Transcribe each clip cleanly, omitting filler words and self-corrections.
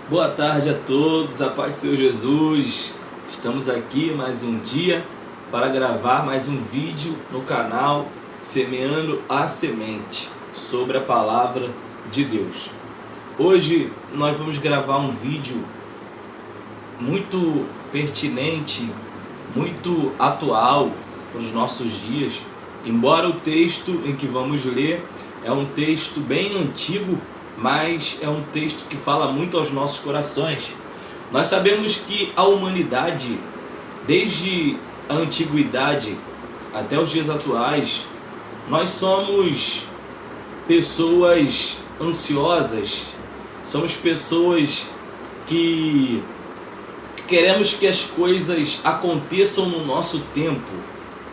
Boa tarde a todos, a paz do Senhor Jesus. Estamos aqui mais um dia para gravar mais um vídeo no canal Semeando a Semente sobre a Palavra de Deus. Hoje nós vamos gravar um vídeo muito pertinente, muito atual para os nossos dias. Embora o texto em que vamos ler é um texto bem antigo, mas é um texto que fala muito aos nossos corações. Nós sabemos que a humanidade, desde a antiguidade até os dias atuais, nós somos pessoas ansiosas, somos pessoas que queremos que as coisas aconteçam no nosso tempo,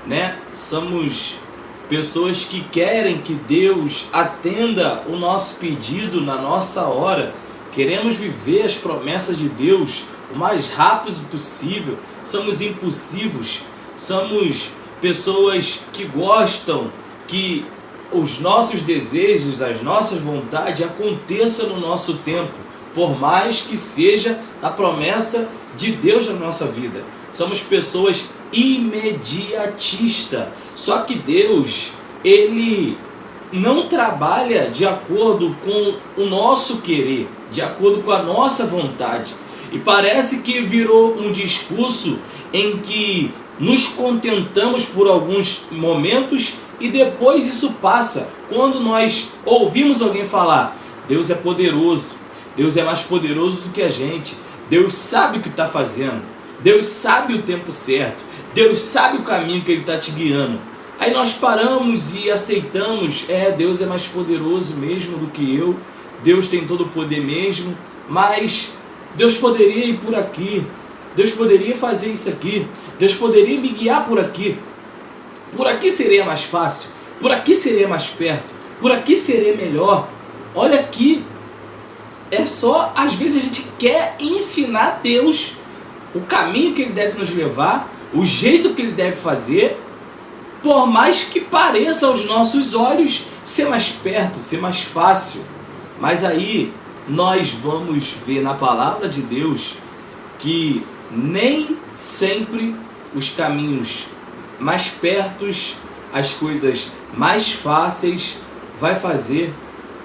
né? Somos pessoas que querem que Deus atenda o nosso pedido na nossa hora. Queremos viver as promessas de Deus o mais rápido possível. Somos impulsivos. Somos pessoas que gostam que os nossos desejos, as nossas vontades aconteçam no nosso tempo, por mais que seja a promessa de Deus na nossa vida. Somos pessoas imediatistas. Só que Deus, Ele não trabalha de acordo com o nosso querer, de acordo com a nossa vontade. E parece que virou um discurso em que nos contentamos por alguns momentos e depois isso passa. Quando nós ouvimos alguém falar, Deus é poderoso, Deus é mais poderoso do que a gente, Deus sabe o que está fazendo, Deus sabe o tempo certo, Deus sabe o caminho que Ele está te guiando. Aí nós paramos e aceitamos, Deus é mais poderoso mesmo do que eu, Deus tem todo o poder mesmo, mas Deus poderia ir por aqui, Deus poderia fazer isso aqui, Deus poderia me guiar por aqui seria mais fácil, por aqui seria mais perto, por aqui seria melhor. Olha aqui, às vezes a gente quer ensinar a Deus o caminho que Ele deve nos levar, o jeito que Ele deve fazer, por mais que pareça aos nossos olhos ser mais perto, ser mais fácil. Mas aí nós vamos ver na palavra de Deus que nem sempre os caminhos mais pertos, as coisas mais fáceis vai fazer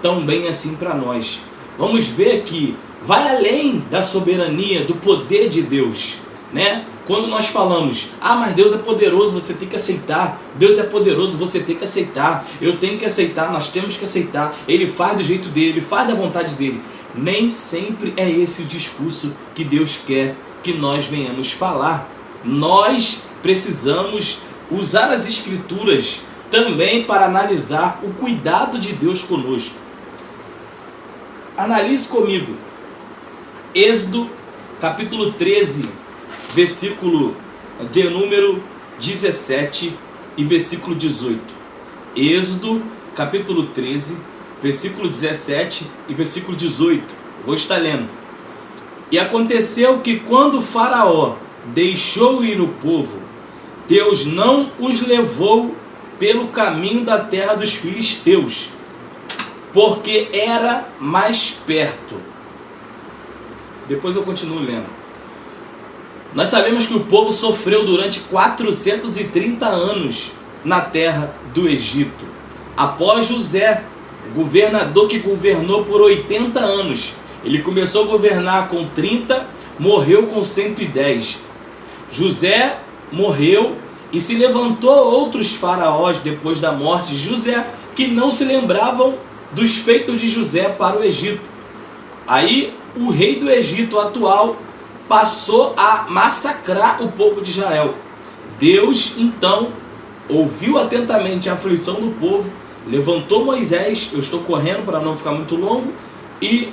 tão bem assim para nós. Vamos ver que vai além da soberania, do poder de Deus, né? Quando nós falamos, mas Deus é poderoso, você tem que aceitar. Deus é poderoso, você tem que aceitar. Eu tenho que aceitar, nós temos que aceitar. Ele faz do jeito dele, Ele faz da vontade dele. Nem sempre é esse o discurso que Deus quer que nós venhamos falar. Nós precisamos usar as Escrituras também para analisar o cuidado de Deus conosco. Analise comigo. Êxodo, capítulo 13, versículo de número 17 e versículo 18. Êxodo, capítulo 13, versículo 17 e versículo 18. Vou estar lendo. E aconteceu que quando Faraó deixou ir o povo, Deus não os levou pelo caminho da terra dos filisteus, porque era mais perto. Depois eu continuo lendo. Nós sabemos que o povo sofreu durante 430 anos na terra do Egito. Após José, o governador que governou por 80 anos, ele começou a governar com 30, morreu com 110. José morreu e se levantou outros faraós depois da morte de José, que não se lembravam dos feitos de José para o Egito. Aí o rei do Egito atual passou a massacrar o povo de Israel. Deus então ouviu atentamente a aflição do povo, levantou Moisés, eu estou correndo para não ficar muito longo, e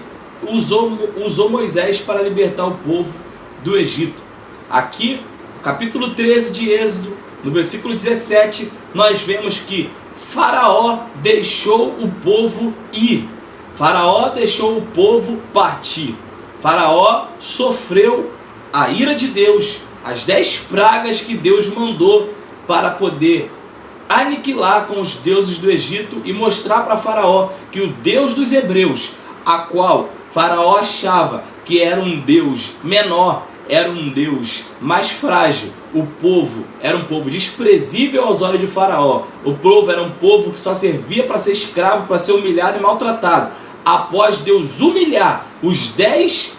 usou Moisés para libertar o povo do Egito. Aqui, capítulo 13 de Êxodo, no versículo 17, nós vemos que Faraó deixou o povo ir. Faraó deixou o povo partir. Faraó sofreu a ira de Deus, as 10 pragas que Deus mandou para poder aniquilar com os deuses do Egito e mostrar para Faraó que o Deus dos hebreus, a qual Faraó achava que era um Deus menor, era um Deus mais frágil. O povo era um povo desprezível aos olhos de Faraó. O povo era um povo que só servia para ser escravo, para ser humilhado e maltratado. Após Deus humilhar os 10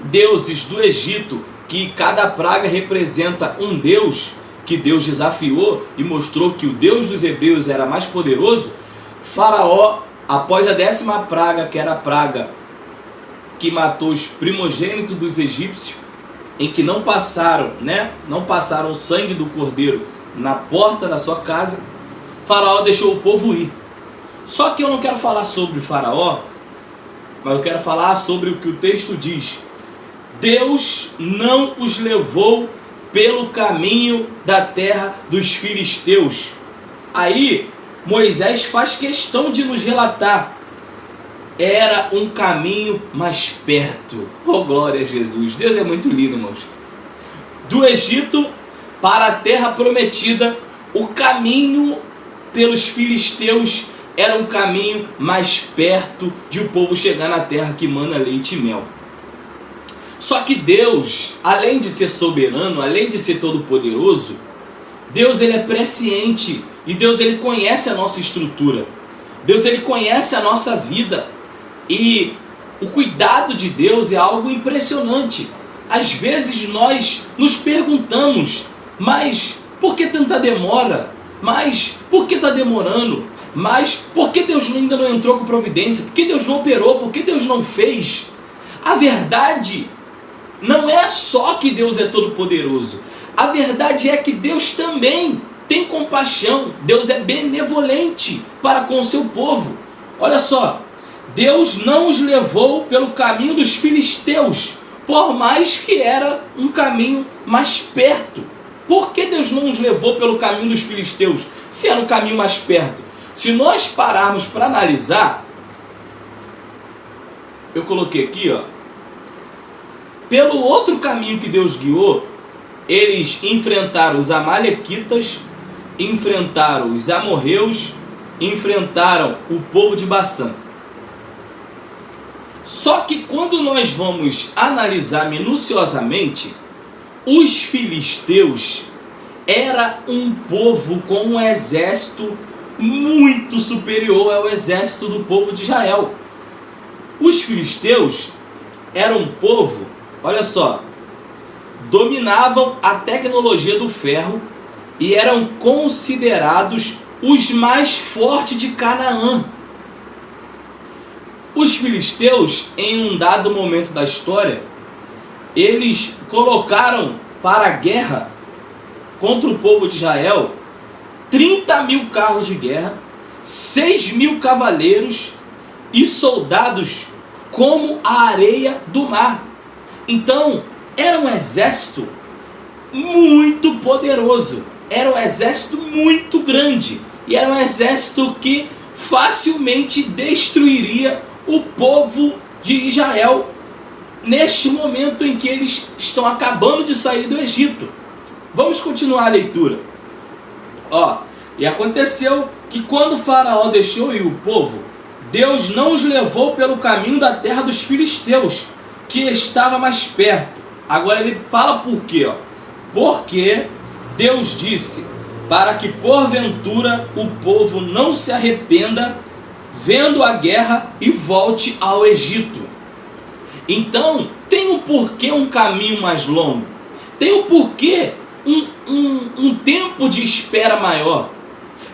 deuses do Egito, que cada praga representa um deus, que Deus desafiou e mostrou que o Deus dos hebreus era mais poderoso, Faraó, após a 10ª praga, que era a praga que matou os primogênitos dos egípcios, em que não passaram o sangue do cordeiro na porta da sua casa, Faraó deixou o povo ir. Só que eu não quero falar sobre Faraó, mas eu quero falar sobre o que o texto diz. Deus não os levou pelo caminho da terra dos filisteus. Aí Moisés faz questão de nos relatar: era um caminho mais perto. Oh, glória a Jesus! Deus é muito lindo, irmãos. Do Egito para a terra prometida, o caminho pelos filisteus era um caminho mais perto de o povo chegar na terra que mana leite e mel. Só que Deus, além de ser soberano, além de ser todo-poderoso, Deus ele é presciente e Deus ele conhece a nossa estrutura. Deus ele conhece a nossa vida. E o cuidado de Deus é algo impressionante. Às vezes nós nos perguntamos: mas por que tanta demora? Mas por que está demorando? Mas por que Deus ainda não entrou com providência? Por que Deus não operou? Por que Deus não fez? A verdade não é só que Deus é todo poderoso. A verdade é que Deus também tem compaixão. Deus é benevolente para com o seu povo. Olha só, Deus não os levou pelo caminho dos filisteus, por mais que era um caminho mais perto. Por que Deus não os levou pelo caminho dos filisteus, se era um caminho mais perto? Se nós pararmos para analisar, eu coloquei aqui, ó, pelo outro caminho que Deus guiou, eles enfrentaram os amalequitas, enfrentaram os amorreus, enfrentaram o povo de Bassã. Só que quando nós vamos analisar minuciosamente, os filisteus era um povo com um exército muito superior ao exército do povo de Israel. Os filisteus eram um povo, olha só, dominavam a tecnologia do ferro e eram considerados os mais fortes de Canaã. Os filisteus, em um dado momento da história, eles colocaram para a guerra contra o povo de Israel 30.000 carros de guerra, 6.000 cavaleiros e soldados como a areia do mar. Então, era um exército muito poderoso, era um exército muito grande e era um exército que facilmente destruiria o povo de Israel neste momento em que eles estão acabando de sair do Egito. Vamos continuar a leitura. E aconteceu que quando Faraó deixou ir o povo, Deus não os levou pelo caminho da terra dos filisteus, que estava mais perto. Agora ele fala por quê? Porque Deus disse: para que porventura o povo não se arrependa vendo a guerra e volte ao Egito. Então tem um porquê um caminho mais longo, tem um porquê um tempo de espera maior,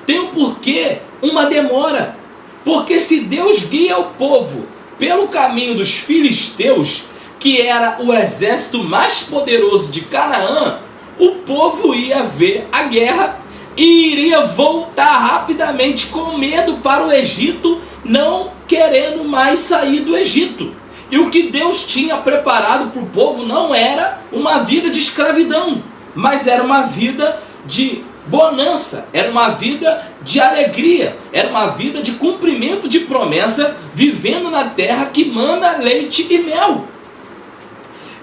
tem um porquê uma demora. Porque se Deus guia o povo pelo caminho dos filisteus, que era o exército mais poderoso de Canaã, o povo ia ver a guerra e iria voltar rapidamente com medo para o Egito, não querendo mais sair do Egito. E o que Deus tinha preparado para o povo não era uma vida de escravidão, mas era uma vida de bonança, era uma vida de alegria, era uma vida de cumprimento de promessa, vivendo na terra que mana leite e mel.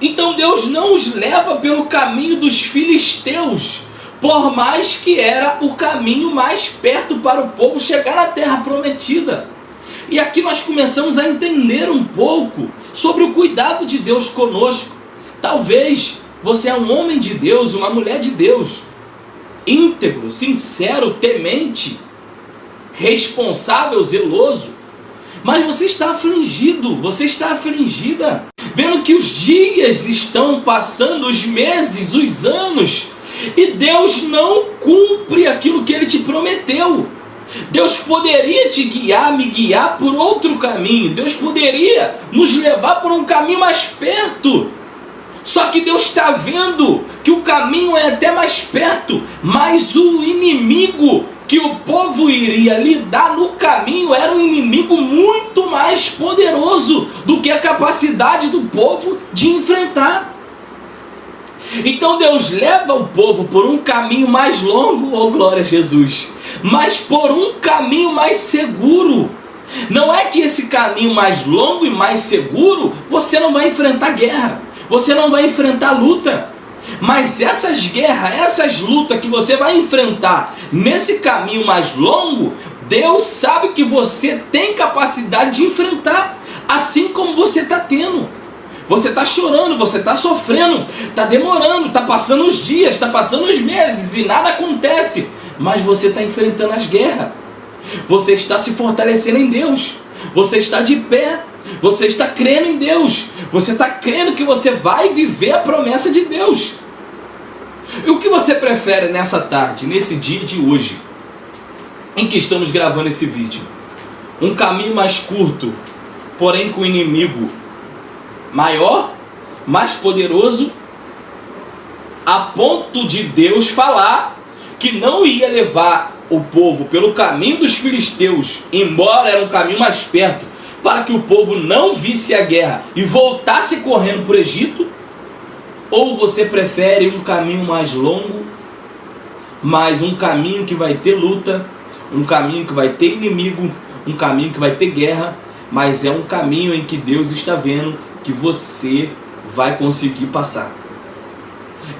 Então Deus não os leva pelo caminho dos filisteus, por mais que era o caminho mais perto para o povo chegar na terra prometida. E aqui nós começamos a entender um pouco sobre o cuidado de Deus conosco. Talvez você é um homem de Deus, uma mulher de Deus, íntegro, sincero, temente, responsável, zeloso, mas você está afligido, você está afligida, vendo que os dias estão passando, os meses, os anos, e Deus não cumpre aquilo que Ele te prometeu. Deus poderia te guiar, me guiar por outro caminho. Deus poderia nos levar por um caminho mais perto. Só que Deus está vendo que o caminho é até mais perto, mas o inimigo que o povo iria lidar no caminho era um inimigo muito mais poderoso do que a capacidade do povo de enfrentar. Então Deus leva o povo por um caminho mais longo, oh glória a Jesus, mas por um caminho mais seguro. Não é que esse caminho mais longo e mais seguro, você não vai enfrentar guerra, você não vai enfrentar luta. Mas essas guerras, essas lutas que você vai enfrentar nesse caminho mais longo, Deus sabe que você tem capacidade de enfrentar, assim como você está tendo. Você está chorando, você está sofrendo, está demorando, está passando os dias, está passando os meses e nada acontece. Mas você está enfrentando as guerras. Você está se fortalecendo em Deus. Você está de pé. Você está crendo em Deus. Você está crendo que você vai viver a promessa de Deus. E o que você prefere nessa tarde, nesse dia de hoje, em que estamos gravando esse vídeo? Um caminho mais curto, porém com o inimigo maior, mais poderoso, a ponto de Deus falar que não ia levar o povo pelo caminho dos filisteus, embora era um caminho mais perto, para que o povo não visse a guerra e voltasse correndo para o Egito? Ou você prefere um caminho mais longo, mas um caminho que vai ter luta, um caminho que vai ter inimigo, um caminho que vai ter guerra, mas é um caminho em que Deus está vendo que você vai conseguir passar.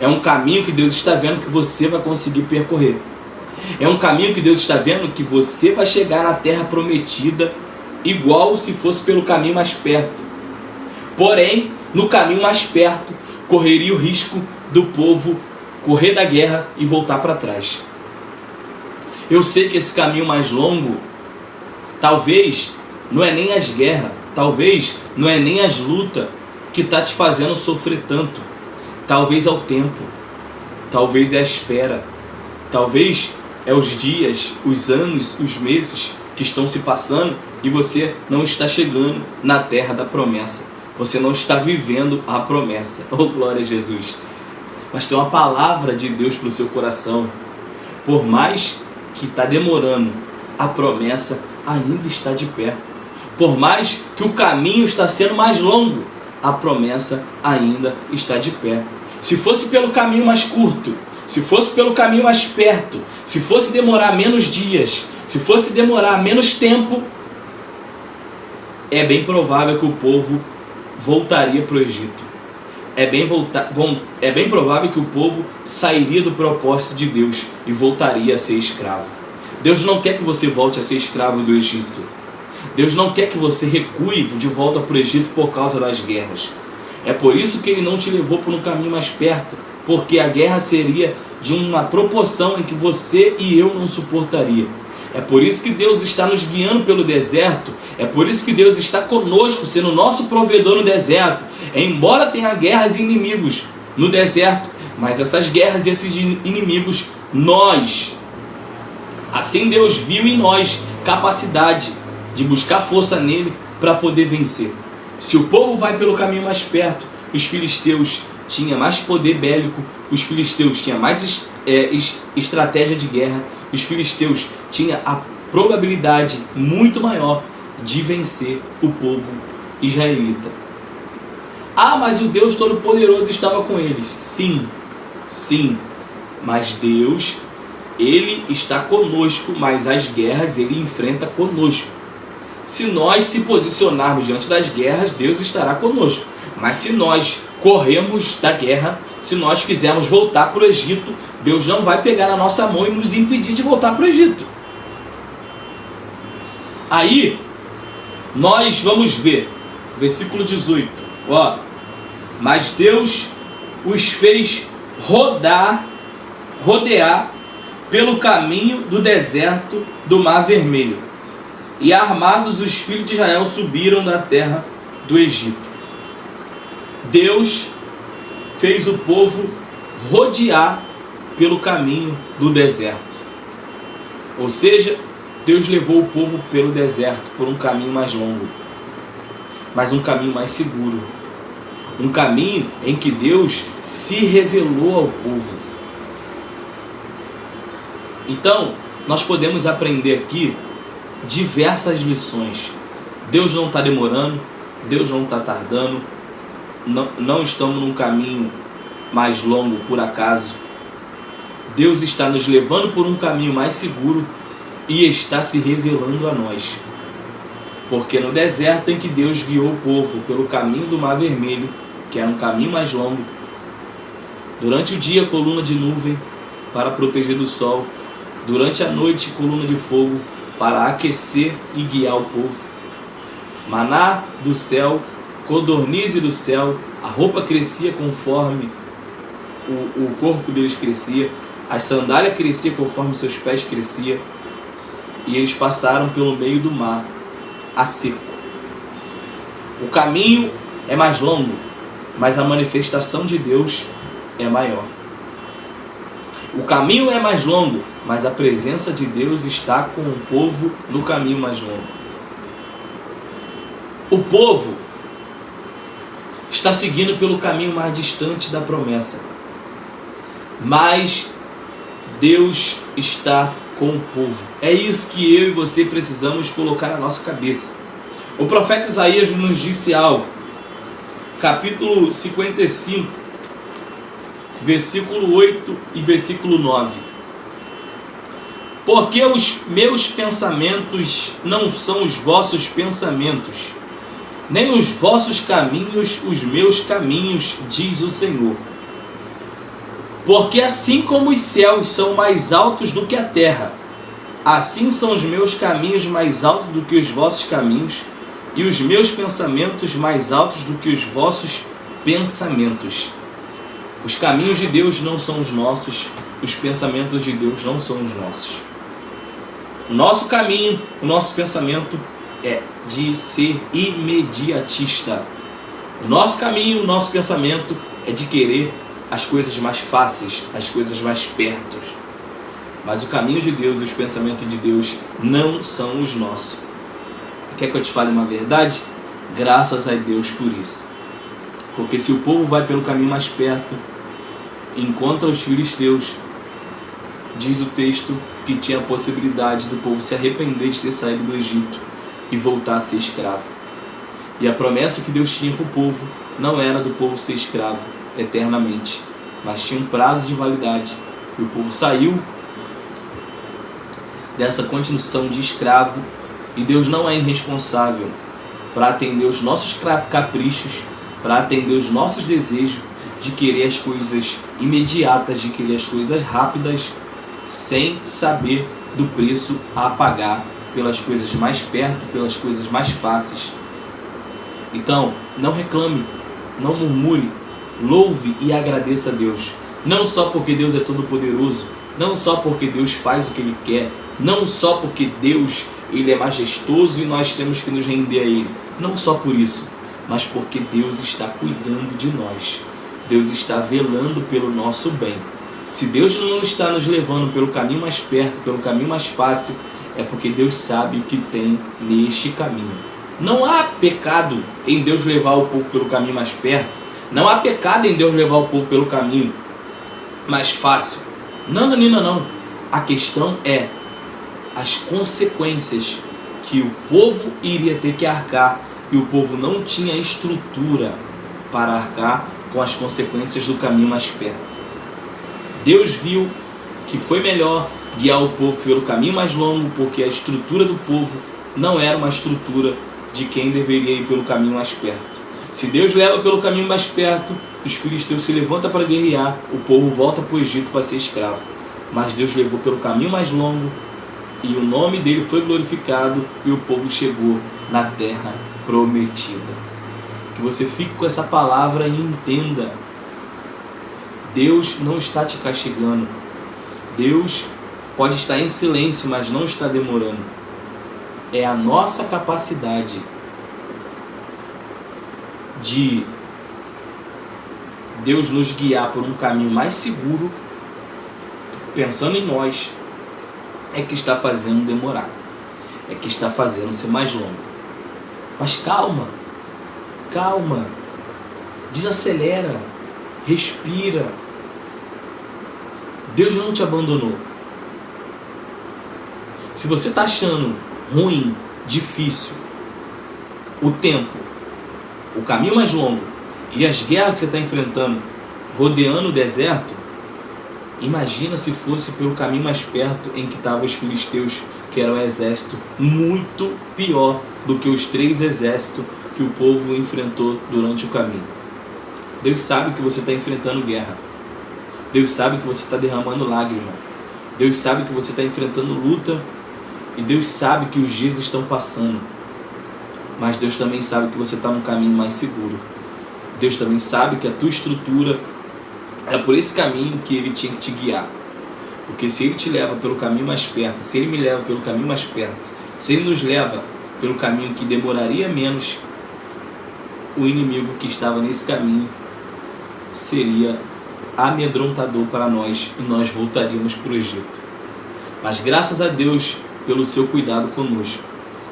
É um caminho que Deus está vendo que você vai conseguir percorrer. É um caminho que Deus está vendo que você vai chegar na terra prometida igual se fosse pelo caminho mais perto. Porém, no caminho mais perto, correria o risco do povo correr da guerra e voltar para trás. Eu sei que esse caminho mais longo, talvez não é nem as guerras, talvez não é nem as lutas que está te fazendo sofrer tanto. Talvez é o tempo, talvez é a espera, talvez é os dias, os anos, os meses que estão se passando e você não está chegando na terra da promessa. Você não está vivendo a promessa. Oh, glória a Jesus. Mas tem uma palavra de Deus para o seu coração. Por mais que está demorando, a promessa ainda está de pé. Por mais que o caminho está sendo mais longo, a promessa ainda está de pé. Se fosse pelo caminho mais curto, se fosse pelo caminho mais perto, se fosse demorar menos dias, se fosse demorar menos tempo, é bem provável que o povo voltaria para o Egito. É bem provável que o povo sairia do propósito de Deus e voltaria a ser escravo. Deus não quer que você volte a ser escravo do Egito. Deus não quer que você recue de volta para o Egito por causa das guerras. É por isso que Ele não te levou por um caminho mais perto, porque a guerra seria de uma proporção em que você e eu não suportaria. É por isso que Deus está nos guiando pelo deserto. É por isso que Deus está conosco, sendo nosso provedor no deserto. Embora tenha guerras e inimigos no deserto, mas essas guerras e esses inimigos, assim Deus viu em nós capacidade de buscar força nele para poder vencer. Se o povo vai pelo caminho mais perto, os filisteus tinham mais poder bélico, os filisteus tinham mais estratégia de guerra, os filisteus tinham a probabilidade muito maior de vencer o povo israelita. Ah, mas o Deus Todo-Poderoso estava com eles. Sim, sim, mas Deus, Ele está conosco, mas as guerras Ele enfrenta conosco. Se nós se posicionarmos diante das guerras, Deus estará conosco. Mas se nós corremos da guerra, se nós quisermos voltar para o Egito, Deus não vai pegar na nossa mão e nos impedir de voltar para o Egito. Aí, nós vamos ver versículo 18. Ó, mas Deus os fez rodear pelo caminho do deserto do Mar Vermelho. E armados os filhos de Israel subiram da terra do Egito. Deus fez o povo rodear pelo caminho do deserto. Ou seja, Deus levou o povo pelo deserto, por um caminho mais longo, mas um caminho mais seguro. Um caminho em que Deus se revelou ao povo. Então, nós podemos aprender aqui diversas lições. Deus não está demorando, Deus não está tardando, não estamos num caminho mais longo por acaso. Deus está nos levando por um caminho mais seguro e está se revelando a nós. Porque no deserto em que Deus guiou o povo pelo caminho do Mar Vermelho, que era um caminho mais longo, durante o dia coluna de nuvem para proteger do sol, durante a noite coluna de fogo para aquecer e guiar o povo, maná do céu, codorniz do céu, a roupa crescia conforme o corpo deles crescia, as sandálias cresciam conforme seus pés cresciam, e eles passaram pelo meio do mar a seco. O caminho é mais longo, mas a manifestação de Deus é maior. O caminho é mais longo, mas a presença de Deus está com o povo no caminho mais longo. O povo está seguindo pelo caminho mais distante da promessa, mas Deus está com o povo. É isso que eu e você precisamos colocar na nossa cabeça. O profeta Isaías nos disse algo, capítulo 55, versículo 8 e versículo 9. Porque os meus pensamentos não são os vossos pensamentos, nem os vossos caminhos os meus caminhos, diz o Senhor. Porque assim como os céus são mais altos do que a terra, assim são os meus caminhos mais altos do que os vossos caminhos, e os meus pensamentos mais altos do que os vossos pensamentos. Os caminhos de Deus não são os nossos, os pensamentos de Deus não são os nossos. O nosso caminho, o nosso pensamento é de ser imediatista. O nosso caminho, o nosso pensamento é de querer as coisas mais fáceis, as coisas mais perto. Mas o caminho de Deus e os pensamentos de Deus não são os nossos. Quer que eu te fale uma verdade? Graças a Deus por isso. Porque se o povo vai pelo caminho mais perto, encontra os filisteus, diz o texto que tinha a possibilidade do povo se arrepender de ter saído do Egito e voltar a ser escravo. E a promessa que Deus tinha para o povo não era do povo ser escravo eternamente, mas tinha um prazo de validade. E o povo saiu dessa condição de escravo, e Deus não é irresponsável para atender os nossos caprichos, para atender os nossos desejos de querer as coisas imediatas, de querer as coisas rápidas, sem saber do preço a pagar pelas coisas mais perto, pelas coisas mais fáceis. Então, não reclame, não murmure, louve e agradeça a Deus. Não só porque Deus é todo poderoso, não só porque Deus faz o que Ele quer, não só porque Deus Ele é majestoso e nós temos que nos render a Ele. Não só por isso, mas porque Deus está cuidando de nós. Deus está velando pelo nosso bem. Se Deus não está nos levando pelo caminho mais perto, pelo caminho mais fácil, é porque Deus sabe o que tem neste caminho. Não há pecado em Deus levar o povo pelo caminho mais perto. Não há pecado em Deus levar o povo pelo caminho mais fácil. Não, Nina, não. A questão é as consequências que o povo iria ter que arcar, e o povo não tinha estrutura para arcar com as consequências do caminho mais perto. Deus viu que foi melhor guiar o povo pelo caminho mais longo, porque a estrutura do povo não era uma estrutura de quem deveria ir pelo caminho mais perto. Se Deus leva pelo caminho mais perto, os filisteus se levantam para guerrear, o povo volta para o Egito para ser escravo. Mas Deus levou pelo caminho mais longo, e o nome dele foi glorificado, e o povo chegou na terra prometida. Que você fique com essa palavra e entenda. Deus não está te castigando. Deus pode estar em silêncio, mas não está demorando. É a nossa capacidade de Deus nos guiar por um caminho mais seguro, pensando em nós, é que está fazendo demorar. É que está fazendo ser mais longo. Mas calma. Calma. Desacelera. Respira. Deus não te abandonou. Se você está achando ruim, difícil, o tempo, o caminho mais longo e as guerras que você está enfrentando, rodeando o deserto, imagina se fosse pelo caminho mais perto em que estavam os filisteus, que era um exército muito pior do que os 3 exércitos que o povo enfrentou durante o caminho. Deus sabe que você está enfrentando guerra. Deus sabe que você está derramando lágrima. Deus sabe que você está enfrentando luta. E Deus sabe que os dias estão passando. Mas Deus também sabe que você está num caminho mais seguro. Deus também sabe que a tua estrutura é por esse caminho que Ele tinha que te guiar. Porque se Ele te leva pelo caminho mais perto, se Ele me leva pelo caminho mais perto, se Ele nos leva pelo caminho que demoraria menos, o inimigo que estava nesse caminho seria amedrontador para nós e nós voltaríamos para o Egito. Mas graças a Deus pelo seu cuidado conosco,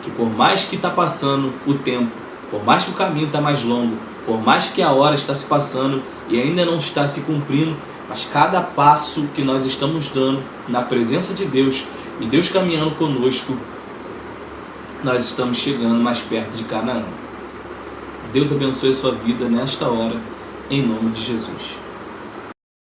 que por mais que está passando o tempo, por mais que o caminho está mais longo, por mais que a hora está se passando e ainda não está se cumprindo, mas cada passo que nós estamos dando na presença de Deus e Deus caminhando conosco, nós estamos chegando mais perto de Canaã. Deus abençoe a sua vida nesta hora, em nome de Jesus.